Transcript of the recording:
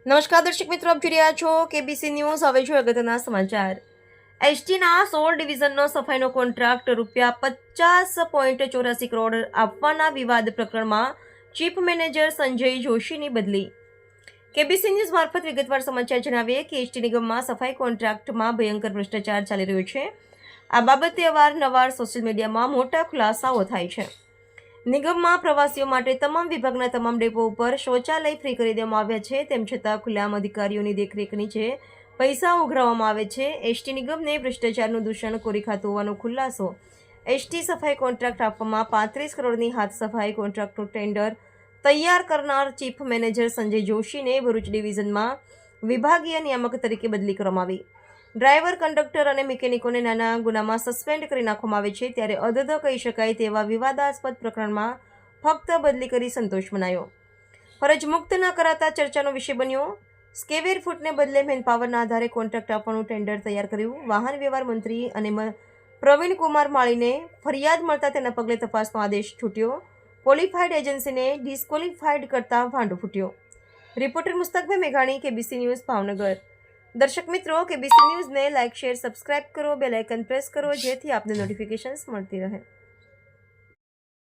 નમસ્કાર દર્શક મિત્રો, આપ જોઈ રહ્યા છો કેબીસી ન્યૂઝ। હવે જોઈએ અગત્યના સમાચાર। એસટીના 16 ડિવિઝનનો સફાઈનો કોન્ટ્રાક્ટ ₹50.84 કરોડ આપવાના વિવાદ પ્રકરણમાં ચીફ મેનેજર સંજય જોશીની બદલી। કેબીસી ન્યૂઝ મારફત વિગતવાર સમાચાર જણાવીએ કે એસટી નિગમમાં સફાઈ કોન્ટ્રાક્ટમાં ભયંકર ભ્રષ્ટાચાર ચાલી રહ્યો છે। આ બાબતે અવારનવાર સોશિયલ મીડિયામાં મોટા ખુલાસાઓ થાય છે। નિગમમાં પ્રવાસીઓ માટે તમામ વિભાગના તમામ ડેપો ઉપર શૌચાલય ફ્રી કરી દેવામાં આવ્યા છે। તેમ છતાં ખુલ્લેઆમ અધિકારીઓની દેખરેખ નીચે પૈસા ઉઘરાવવામાં આવે છે। એસટી નિગમને ભ્રષ્ટાચારનું દૂષણ કોરી ખાતું હોવાનો ખુલાસો। એસટી સફાઈ કોન્ટ્રાક્ટ આપવામાં 35 કરોડની હાથ સફાઈ કોન્ટ્રાક્ટનું ટેન્ડર તૈયાર કરનાર ચીફ મેનેજર સંજય જોશીને ભરૂચ ડિવિઝનમાં વિભાગીય નિયામક તરીકે બદલી કરવામાં આવી। ડ્રાઈવર, કંડક્ટર અને મિકેનિકોને નાના ગુનામાં સસ્પેન્ડ કરી નાખવામાં આવે છે, ત્યારે અધધ કહી શકાય તેવા વિવાદાસ્પદ પ્રકરણમાં ફક્ત બદલી કરી સંતોષ મનાયો। ફરજ મુક્ત ન કરાતા ચર્ચાનો વિષય બન્યો। સ્કેવેર ફૂટને બદલે મેનપાવરના આધારે કોન્ટ્રાક્ટ આપવાનું ટેન્ડર તૈયાર કર્યું। વાહન વ્યવહાર મંત્રી અને પ્રવીણ કુમાર માળીને ફરિયાદ મળતા તેના પગલે તપાસનો આદેશ છૂટ્યો। ક્વોલિફાઈડ એજન્સીને ડિસ્ક્વોલિફાઈડ કરતા ભાંડો ફૂટ્યો। રિપોર્ટર મુસ્તકભાઈ મેઘાણી, કેબીસી ન્યૂઝ, ભાવનગર। દર્શક મિત્રો, કેબીસી ન્યૂઝને લાઇક, શેર, સબસ્ક્રાઇબ કરો, બેલ આઇકન પ્રેસ કરો, જેથી આપને નોટિફિકેશન્સ મળતી રહે।